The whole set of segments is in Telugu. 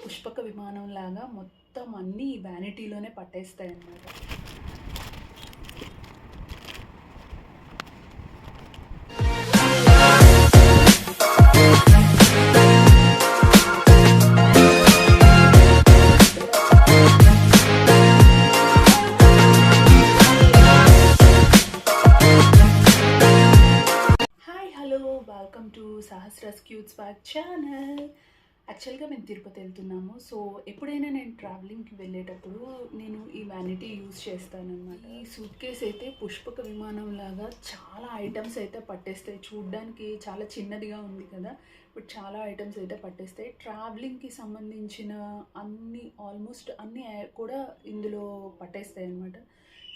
పుష్పక విమానం లాగా మొత్తం అన్నీ వ్యానిటీలోనే పట్టేస్తాయి అన్నమాట. Welcome to Sahasra's cute spark channel. యాక్చువల్గా మేము తిరుపతి వెళ్తున్నాము. సో ఎప్పుడైనా నేను ట్రావెలింగ్కి వెళ్ళేటప్పుడు నేను ఈ వ్యానిటీ యూజ్ చేస్తానన్నమాట. ఈ సూట్ కేస్ అయితే పుష్పక విమానం లాగా చాలా ఐటమ్స్ అయితే పట్టేస్తాయి. చూడ్డానికి చాలా చిన్నదిగా ఉంది కదా, బట్ చాలా ఐటమ్స్ అయితే పట్టేస్తాయి. ట్రావెలింగ్కి సంబంధించిన ఆల్మోస్ట్ అన్నీ కూడా ఇందులో పట్టేస్తాయి అన్నమాట.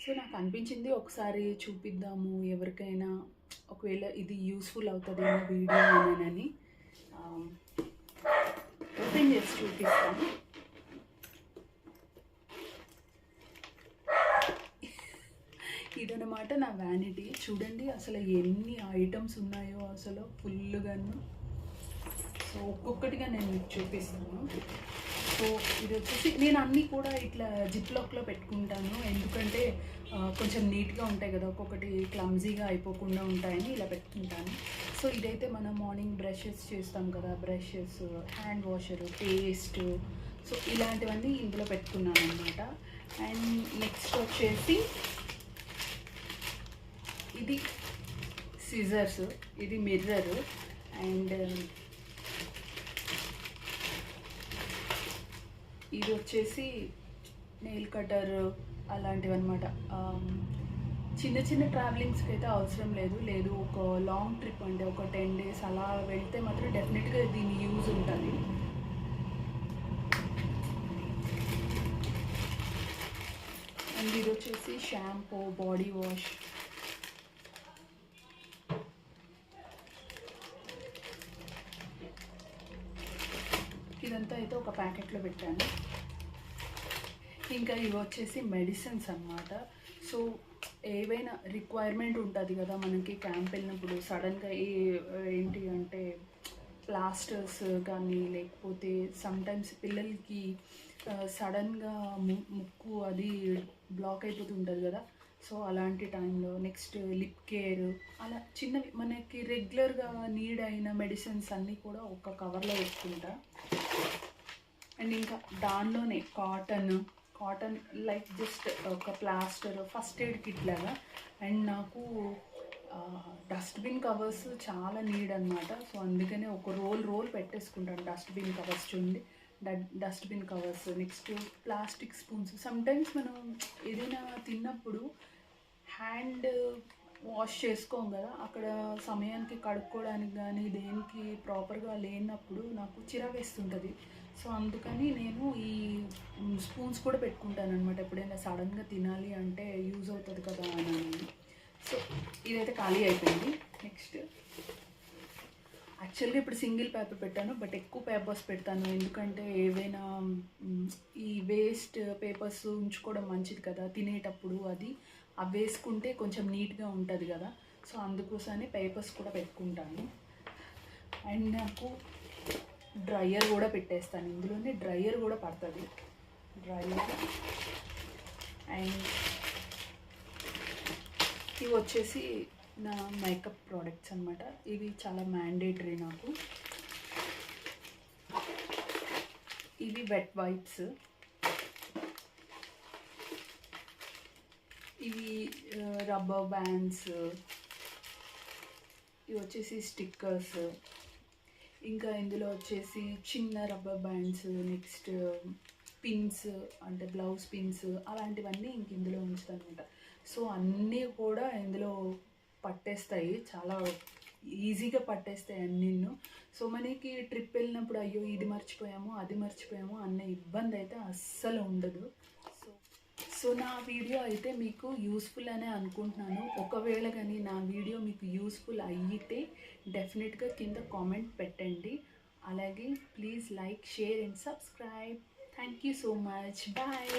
సో నాకు అనిపించింది ఒకసారి చూపిద్దాము ఎవరికైనా, ఒకవేళ ఇది యూస్ఫుల్ అవుతుందేమో వీడియో అని ఓపెన్ చేసి చూపిస్తాను. ఇదన్నమాట నా వ్యానిటీ. చూడండి అసలు ఎన్ని ఐటమ్స్ ఉన్నాయో అసలు ఫుల్గాను. సో ఒక్కొక్కటిగా నేను మీకు చూపిస్తాను. సో ఇది వచ్చేసి నేను అన్నీ కూడా ఇట్లా జిప్ లాక్లో పెట్టుకుంటాను, ఎందుకంటే కొంచెం నీట్గా ఉంటాయి కదా, ఒక్కొక్కటి క్లమ్జీగా అయిపోకుండా ఉంటాయని ఇలా పెట్టుకుంటాను. సో ఇదైతే మనం మార్నింగ్ బ్రషెస్ చేస్తాం కదా, brushes, hand washer, paste, so ఇలాంటివన్నీ ఇందులో పెట్టుకున్నాను అనమాట. అండ్ నెక్స్ట్ వచ్చేసి ఇది సిజర్స్, ఇది మిర్రర్, అండ్ ఇది వచ్చేసి నెయిల్ కటర్ అలాంటివి అనమాట. చిన్న చిన్న ట్రావెలింగ్స్కి అయితే అవసరం లేదు, ఒక లాంగ్ ట్రిప్ అంటే ఒక 10 days అలా వెళ్తే మాత్రం డెఫినెట్గా దీని యూజ్ ఉంటుంది. అండ్ ఇది వచ్చేసి షాంపూ, బాడీ వాష్, ఇదంతా అయితే ఒక ప్యాకెట్లో పెట్టాను. ఇంకా ఇవి వచ్చేసి మెడిసిన్స్ అన్నమాట. సో ఏవైనా రిక్వైర్మెంట్ ఉంటుంది కదా మనకి క్యాంప్ వెళ్ళినప్పుడు, సడన్గా ఏంటి అంటే ప్లాస్టర్స్ కానీ, లేకపోతే సమ్టైమ్స్ పిల్లలకి సడన్గా ముక్కు అది బ్లాక్ అయిపోతుంటుంది కదా, సో అలాంటి టైంలో నెక్స్ట్ లిప్ కేర్, అలా చిన్నవి మనకి రెగ్యులర్గా నీడ్ అయిన మెడిసిన్స్ అన్నీ కూడా ఒక కవర్లో పెట్టుకుంటా. అండ్ ఇంకా దానిలోనే కాటన్ లైక్ జస్ట్ ఒక ప్లాస్టర్, ఫస్ట్ ఎయిడ్ కిట్ లాగా. అండ్ నాకు డస్ట్బిన్ కవర్స్ చాలా నీడ్ అనమాట. సో అందుకనే ఒక రోల్ పెట్టేసుకుంటాను డస్ట్బిన్ కవర్స్. చూడండి, dustbin covers. Next plastic spoons. Sometimes మనం ఏదైనా తిన్నప్పుడు హ్యాండ్ వాష్ చేసుకోం కదా, అక్కడ సమయానికి కడుక్కోవడానికి కానీ దేనికి ప్రాపర్గా లేనప్పుడు నాకు చిరావేస్తుంటుంది. సో అందుకని నేను ఈ స్పూన్స్ కూడా పెట్టుకుంటాను అనమాట, ఎప్పుడైనా సడన్గా తినాలి అంటే యూజ్ అవుతుంది కదా అని. సో ఇదైతే ఖాళీ అయిపోయింది. నెక్స్ట్ యాక్చువల్గా ఇప్పుడు సింగిల్ పేపర్ పెట్టాను, బట్ ఎక్కువ పేపర్స్ పెడతాను, ఎందుకంటే ఏవైనా ఈ వేస్ట్ పేపర్స్ ఉంచుకోవడం మంచిది కదా తినేటప్పుడు, అవి వేసుకుంటే కొంచెం నీట్గా ఉంటుంది కదా. సో అందుకోసమని పేపర్స్ కూడా పెట్టుకుంటాను. అండ్ నాకు డ్రయర్ కూడా పెట్టేస్తాను, ఇందులోనే డ్రయర్ కూడా పడుతుంది, డ్రయర్. అండ్ ఇవి వచ్చేసి నా మేకప్ ప్రోడక్ట్స్ అనమాట. ఇవి చాలా మ్యాండేటరీ నాకు. ఇవి వెట్ వైప్స్, ఇవి రబ్బర్ బ్యాండ్స్, ఇవి వచ్చేసి స్టిక్కర్స్. ఇంకా ఇందులో వచ్చేసి చిన్న రబ్బర్ బ్యాండ్స్, నెక్స్ట్ పిన్స్ అంటే బ్లౌజ్ పిన్స్, అలాంటివన్నీ ఇంక ఇందులో ఉంచుతాను అనమాట. సో అన్నీ కూడా ఇందులో పట్టేస్తాయి, చాలా ఈజీగా పట్టేస్తాయి అన్నీ. సో మనకి ట్రిప్ వెళ్ళినప్పుడు అయ్యో ఇది మర్చిపోయాము అది మర్చిపోయాము అన్న ఇబ్బంది అయితే అస్సలు ఉండదు. సో నా వీడియో అయితే మీకు యూస్ఫుల్ అనే అనుకుంటున్నాను. ఒకవేళ కానీ నా వీడియో మీకు యూస్ఫుల్ అయితే డెఫినెట్గా కింద కామెంట్ పెట్టండి. అలాగే please like, share and subscribe. Thank you so much. Bye.